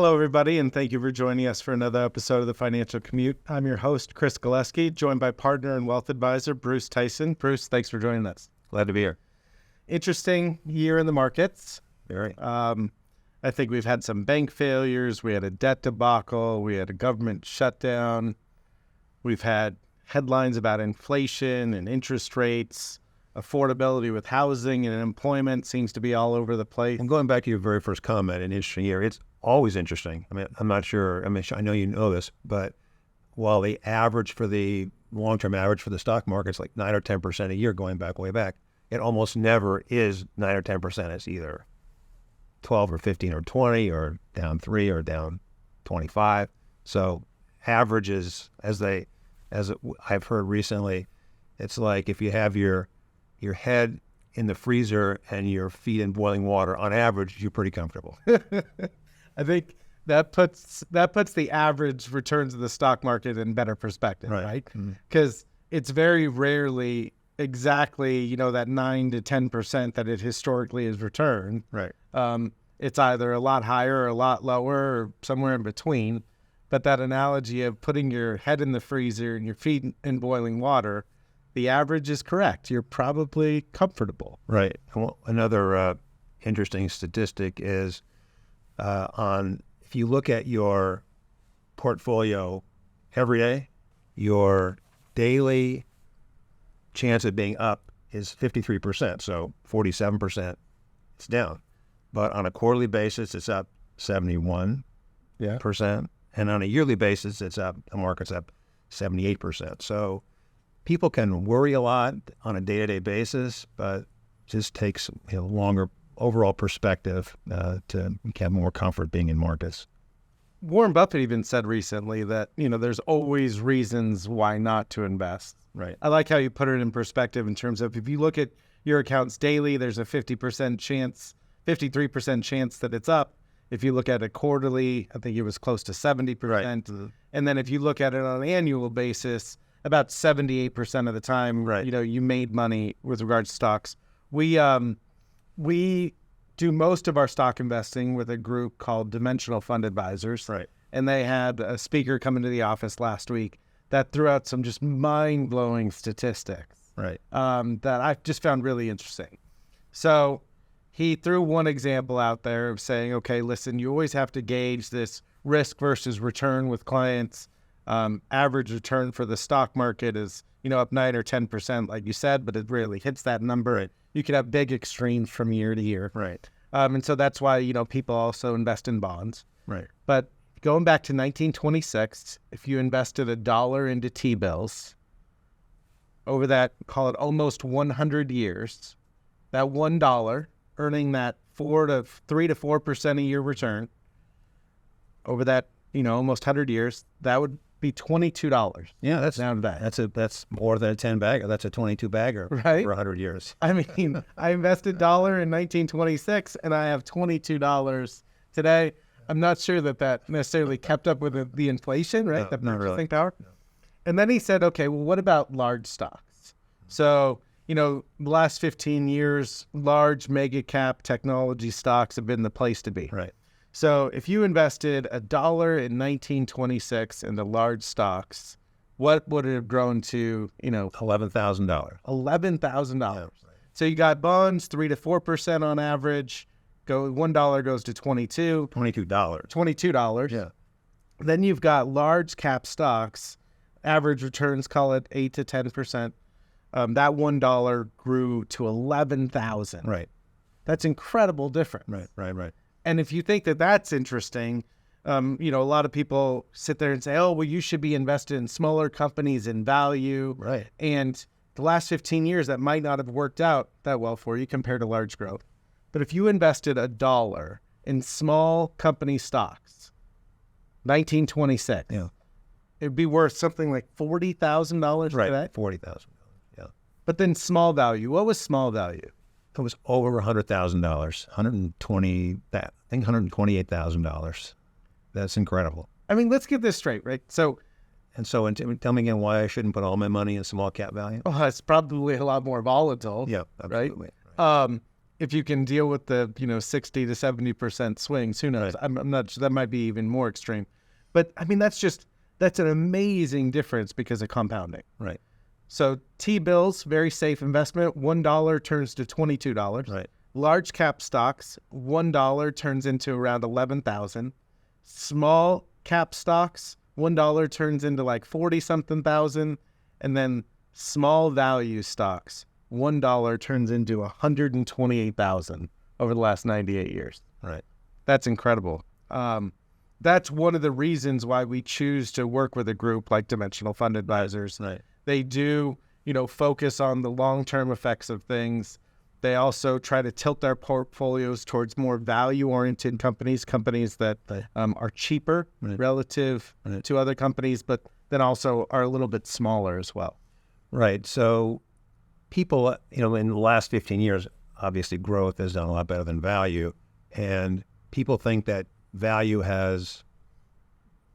Hello, everybody, and thank you for joining us for another episode of the Financial Commute. I'm your host, Chris Galeski, joined by partner and wealth advisor Bruce Tyson. Bruce, thanks for joining us. Glad to be here. Interesting year in the markets. Very. I think we've had some bank failures. We had a debt debacle. We had a government shutdown. We've had headlines about inflation and interest rates. Affordability with housing and employment seems to be all over the place. And going back to your very first comment, an interesting year. It's always interesting. I mean, I'm not sure. I know you know this, but while the average for the long-term average for the stock market is like 9 or 10% a year going back, way back, it almost never is 9 or 10%. It's either 12 or 15 or 20 or down 3 or down 25. So averages, as I've heard recently, it's like if you have your head in the freezer and your feet in boiling water, on average, you're pretty comfortable. I think that puts the average returns of the stock market in better perspective, right? Because it's very rarely exactly, that 9 to 10% that it historically has returned. Right. It's either a lot higher or a lot lower or somewhere in between. But that analogy of putting your head in the freezer and your feet in boiling water, the average is correct. You're probably comfortable. Right. Another interesting statistic is if you look at your portfolio every day, your daily chance of being up is 53%. So 47% it's down. But on a quarterly basis, it's up 71%. And on a yearly basis, the market's up 78%. So people can worry a lot on a day-to-day basis, but it just takes longer overall perspective to have more comfort being in markets. Warren Buffett even said recently that, there's always reasons why not to invest. Right. I like how you put it in perspective in terms of if you look at your accounts daily, there's a 53% chance that it's up. If you look at it quarterly, I think it was close to 70%. Right. And then if you look at it on an annual basis, about 78% of the time, right, you made money with regards to stocks. We do most of our stock investing with a group called Dimensional Fund Advisors. Right. And they had a speaker come into the office last week that threw out some just mind-blowing statistics. Right. That I just found really interesting. So he threw one example out there of saying, okay, listen, you always have to gauge this risk versus return with clients. Average return for the stock market is, up 9 or 10%, like you said, but it rarely hits that number. Right. You could have big extremes from year to year. Right. And so that's why, people also invest in bonds. Right. But going back to 1926, if you invested $1 into T-bills, over that, call it almost 100 years, that $1 earning that 3 to 4% a year return over that, almost 100 years, that would be $22. Yeah, that's down to that. That's more than a 10 bagger. That's a 22 bagger, right, for 100 years. I mean, I invested $1 in 1926, and I have $22 today. I'm not sure that necessarily kept up with the inflation, right? No, The not purchasing really. power. No. And then he said, okay, well, what about large stocks? So, the last 15 years, large mega cap technology stocks have been the place to be. Right. So if you invested $1 in 1926 into large stocks, what would it have grown to, $11,000. $11,000. Yeah, right. So you got bonds, 3 to 4% on average. $1 goes to $22. $22. Yeah. Then you've got large cap stocks. Average returns, call it 8 to 10%. That $1 grew to $11,000. Right. That's incredible difference. Right. And if you think that that's interesting, a lot of people sit there and say, oh, well, you should be invested in smaller companies in value. Right. And the last 15 years, that might not have worked out that well for you compared to large growth. But if you invested $1 in small company stocks, 1926, it'd be worth something like $40,000 right. today. $40,000. Yeah. But then small value, what was small value? It was over $100,000, $128,000. That's incredible. I mean, let's get this straight, right? So tell me again why I shouldn't put all my money in small cap value. it's probably a lot more volatile. Yeah, absolutely. Right? if you can deal with the 60 to 70% swings, who knows? Right. I'm not sure. That might be even more extreme. But I mean, that's an amazing difference because of compounding. Right. So T-bills, very safe investment. $1 turns to $22. Right. Large cap stocks, $1 turns into around 11,000. Small cap stocks, $1 turns into like 40 something thousand, and then small value stocks, $1 turns into 128,000 over the last 98 years. Right. That's incredible. That's one of the reasons why we choose to work with a group like Dimensional Fund Advisors. Right. They do, focus on the long-term effects of things. They also try to tilt their portfolios towards more value-oriented companies that are cheaper relative to other companies, but then also are a little bit smaller as well. Right. So people, in the last 15 years, obviously growth has done a lot better than value. And people think that value has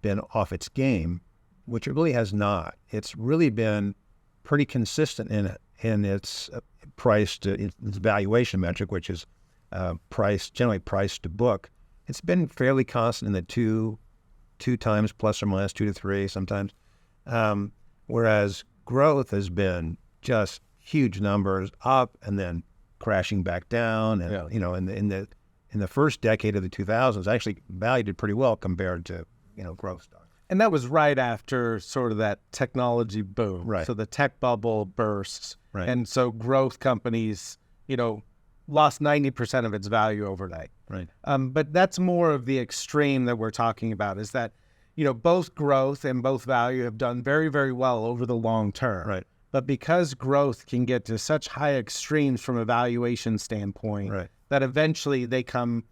been off its game, which it really has not. It's really been pretty consistent in its price to its valuation metric, which is generally price to book. It's been fairly constant in the two times plus or minus 2 to 3 sometimes. Whereas growth has been just huge numbers up and then crashing back down. And in the first decade of the 2000s, actually value did pretty well compared to growth stocks. And that was right after sort of that technology boom. Right. So the tech bubble bursts. Right. And so growth companies, lost 90% of its value overnight. Right. But that's more of the extreme that we're talking about, is that, both growth and both value have done very, very well over the long term. Right. But because growth can get to such high extremes from a valuation standpoint, Right. that eventually they could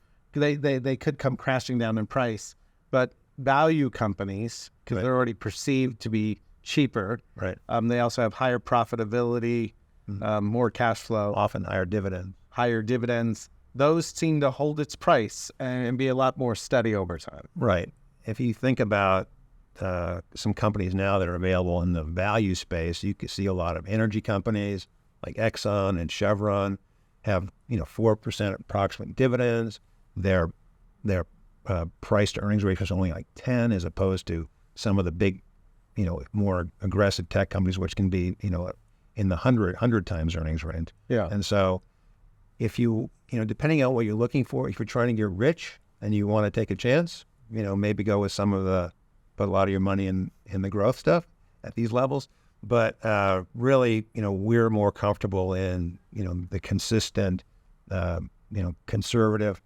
come crashing down in price. But value companies, because Right. they're already perceived to be cheaper, Right. they also have higher profitability, more cash flow, Often higher dividends. higher dividends. Those seem to hold its price and be a lot more steady over time. Right. If you think about some companies now that are available in the value space, you can see a lot of energy companies like Exxon and Chevron have 4% approximate dividends. Their price to earnings ratio is only like 10, as opposed to some of the big, more aggressive tech companies, which can be in the 100 times earnings range. Yeah. And so if depending on what you're looking for, if you're trying to get rich and you want to take a chance, maybe go with put a lot of your money in the growth stuff at these levels. But really, we're more comfortable in, the consistent, conservative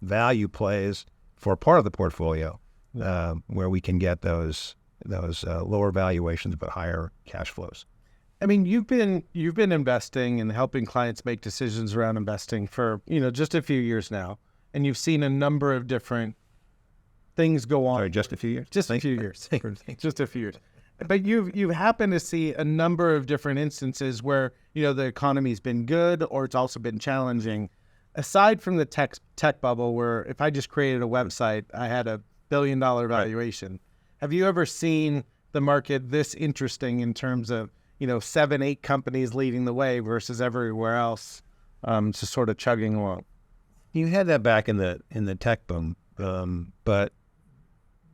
value plays for part of the portfolio, where we can get those lower valuations but higher cash flows. I mean, you've been investing and helping clients make decisions around investing for just a few years now, and you've seen a number of different things go on. Sorry, just a few years. Just a few years. Just a few years. But you've happened to see a number of different instances where the economy's been good or it's also been challenging. Aside from the tech bubble, where if I just created a website, I had $1 billion valuation. Have you ever seen the market this interesting in terms of 7-8 companies leading the way versus everywhere else just sort of chugging along? You had that back in the tech boom, but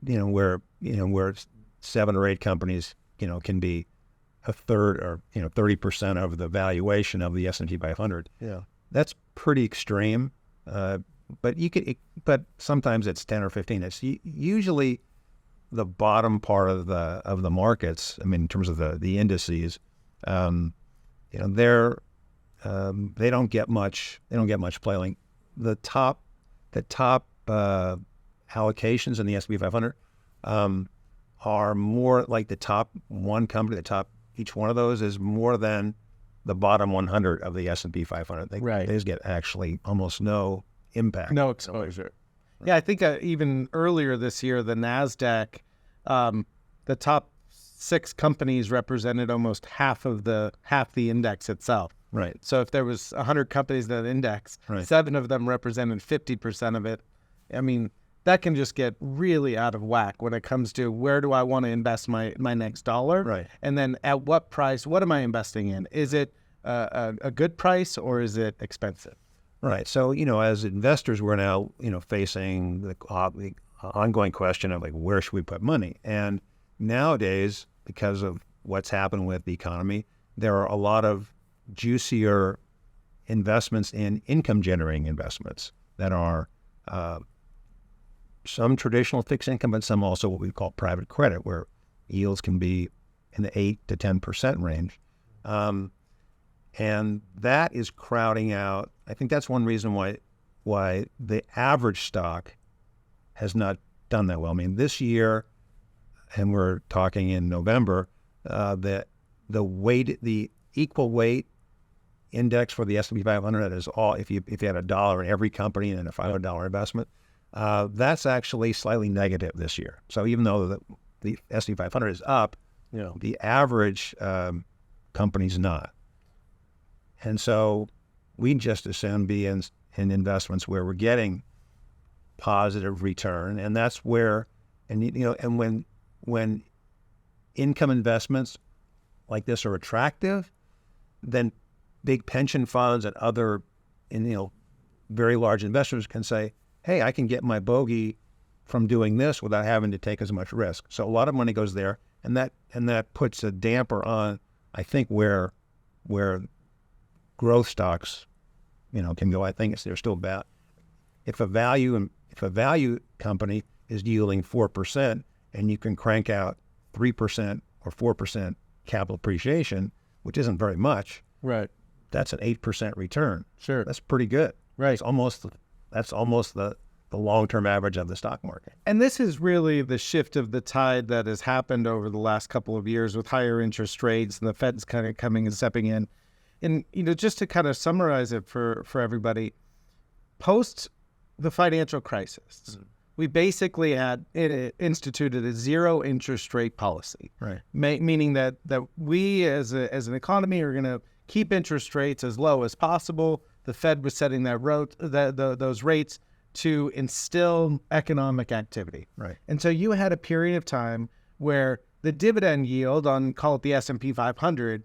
where 7 or 8 companies can be a third or 30% of the valuation of the S&P 500. Yeah. That's pretty extreme, but but sometimes it's 10 or 15. It's usually the bottom part of the markets. I mean, in terms of the indices, they don't get much. They don't get much play. Like the top allocations in the S&P 500 are more like the top one company. Each one of those is more than the bottom 100 of the S&P 500. They just get actually almost no impact. No exposure. Yeah, I think even earlier this year, the NASDAQ, the top 6 companies represented almost half the index itself. Right. So if there was 100 companies in that index, 7 of them represented 50% of it. I mean, that can just get really out of whack when it comes to where do I want to invest my next dollar? Right. And then at what price, what am I investing in? Is it a good price, or is it expensive? Right. So, as investors, we're now, facing the ongoing question of like, where should we put money? And nowadays, because of what's happened with the economy, there are a lot of juicier investments in income generating investments that are some traditional fixed income, but some also what we call private credit, where yields can be in the 8 to 10% range. And that is crowding out. I think that's one reason why the average stock has not done that well. I mean, this year, and we're talking in November, the equal weight index for the S&P 500 is all, if you had $1 in every company and a $500 investment, that's actually slightly negative this year. So even though the S&P 500 is up, the average company's not. And so we just as soon be in investments where we're getting positive return, and that's where, and when income investments like this are attractive, then big pension funds and other, very large investors can say, hey, I can get my bogey from doing this without having to take as much risk. So a lot of money goes there, and that puts a damper on, I think, where growth stocks, can go. I think they're still about, if a value company is yielding 4% and you can crank out 3% or 4% capital appreciation, which isn't very much. Right. That's an 8% return. Sure. That's pretty good. Right. That's almost the long-term average of the stock market. And this is really the shift of the tide that has happened over the last couple of years with higher interest rates and the Fed's kind of coming and stepping in. And, just to kind of summarize it for everybody, post the financial crisis, we basically had instituted a zero interest rate policy, right? Meaning that we as an economy are going to keep interest rates as low as possible. The Fed was setting those rates to instill economic activity, right? And so you had a period of time where the dividend yield on, call it the S&P 500,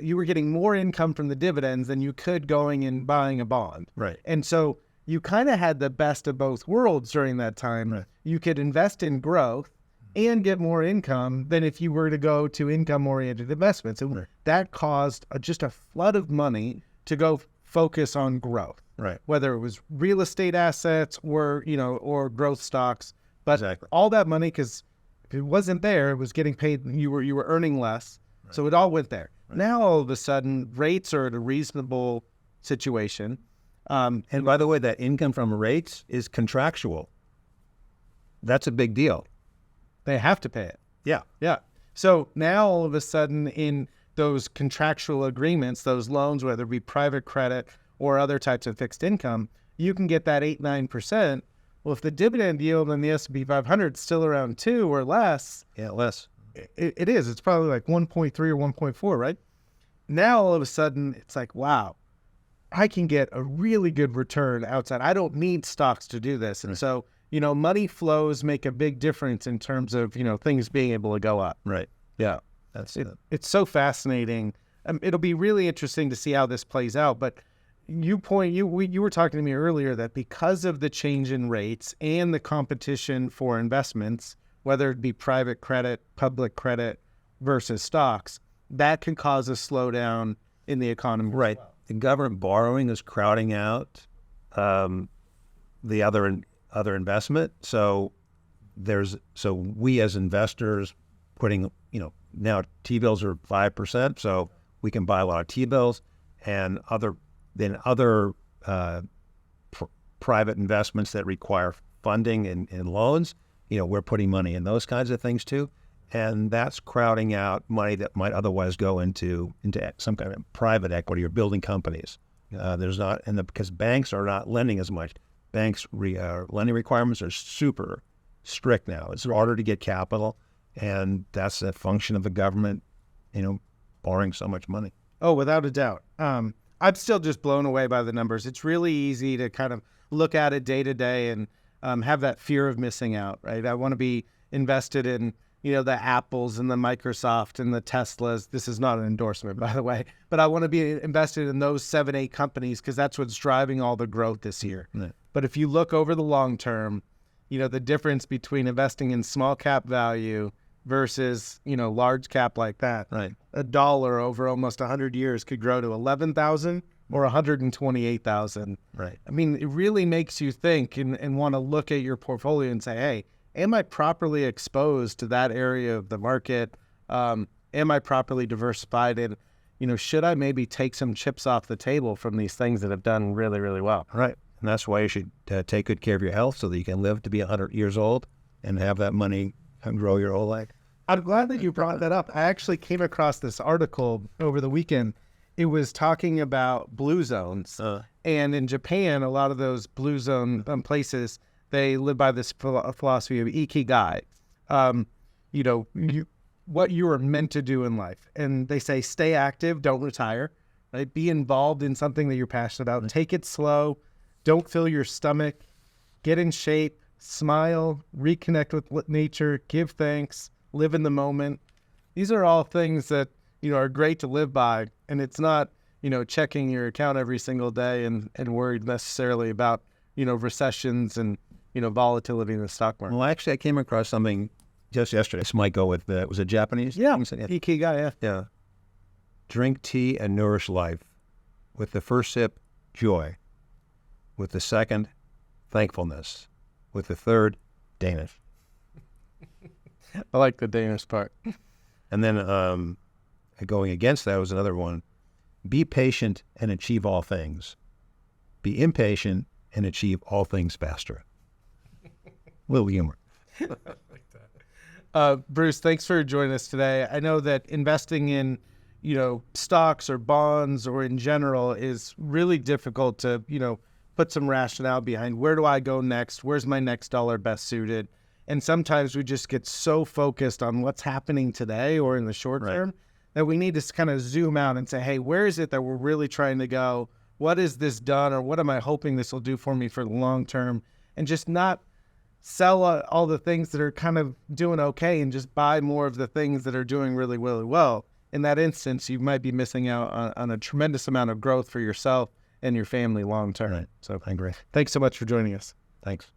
you were getting more income from the dividends than you could going and buying a bond, right? And so you kind of had the best of both worlds during that time. Right. You could invest in growth and get more income than if you were to go to income-oriented investments. And that caused just a flood of money to go focus on growth, right? Whether it was real estate assets or growth stocks. But exactly. All that money, because if it wasn't there, it was getting paid. You were earning less, right. So it all went there. Right. Now all of a sudden, rates are at a reasonable situation. And by the way, that income from rates is contractual. That's a big deal. They have to pay it. Yeah. Yeah. So now all of a sudden in those contractual agreements, those loans, whether it be private credit or other types of fixed income, you can get that 8-9%. Well, if the dividend yield on the S&P 500 is still around 2 or less. Yeah, less. It is. It's probably like 1.3 or 1.4, right? Now all of a sudden it's like, wow, I can get a really good return outside. I don't need stocks to do this. And right. So, money flows make a big difference in terms of, things being able to go up. Right. Yeah. That's it's so fascinating. It'll be really interesting to see how this plays out. But you were talking to me earlier that because of the change in rates and the competition for investments, whether it be private credit, public credit versus stocks, that can cause a slowdown in the economy. Right. Well. The government borrowing is crowding out the other investment. So we as investors putting, now T-bills are 5%, so we can buy a lot of T-bills, and other private investments that require funding and loans. We're putting money in those kinds of things too. And that's crowding out money that might otherwise go into some kind of private equity or building companies. There's not, because banks are not lending as much. Banks' lending requirements are super strict now. It's harder to get capital, and that's a function of the government, borrowing so much money. Oh, without a doubt. I'm still just blown away by the numbers. It's really easy to kind of look at it day to day and have that fear of missing out, right? I want to be invested in the Apples and the Microsoft and the Teslas. This is not an endorsement, by the way, but I want to be invested in those 7-8 companies because that's what's driving all the growth this year. Right. But if you look over the long term, the difference between investing in small cap value versus, large cap like that, Right. a dollar over almost 100 years could grow to 11,000 or 128,000. Right. I mean, it really makes you think and want to look at your portfolio and say, hey, am I properly exposed to that area of the market? Am I properly diversified? And, should I maybe take some chips off the table from these things that have done really, really well? Right. And that's why you should take good care of your health so that you can live to be 100 years old and have that money grow your whole life. I'm glad that you brought that up. I actually came across this article over the weekend. It was talking about blue zones. And in Japan, a lot of those blue zone places, they live by this philosophy of ikigai. What you are meant to do in life. And they say, stay active, don't retire. Right? Be involved in something that you're passionate about. Take it slow. Don't fill your stomach. Get in shape. Smile. Reconnect with nature. Give thanks. Live in the moment. These are all things that, are great to live by. And it's not, checking your account every single day and worried necessarily about, recessions and, volatility in the stock market. Well, actually, I came across something just yesterday. This might go with, was it Japanese? Yeah. Ikigai, yeah. Yeah. Drink tea and nourish life. With the first sip, joy. With the second, thankfulness. With the third, Danish. I like the Danish part. And then going against that was another one. Be patient and achieve all things. Be impatient and achieve all things faster. Little humor. Bruce, thanks for joining us today. I know that investing in, stocks or bonds or in general is really difficult to, put some rationale behind where do I go next? Where's my next dollar best suited? And sometimes we just get so focused on what's happening today or in the short term that we need to kind of zoom out and say, hey, where is it that we're really trying to go? What is this done? Or what am I hoping this will do for me for the long term? And just not sell all the things that are kind of doing okay and just buy more of the things that are doing really, really well. In that instance, you might be missing out on a tremendous amount of growth for yourself and your family long term. Right. So I agree. thanks so much for joining us. Thanks.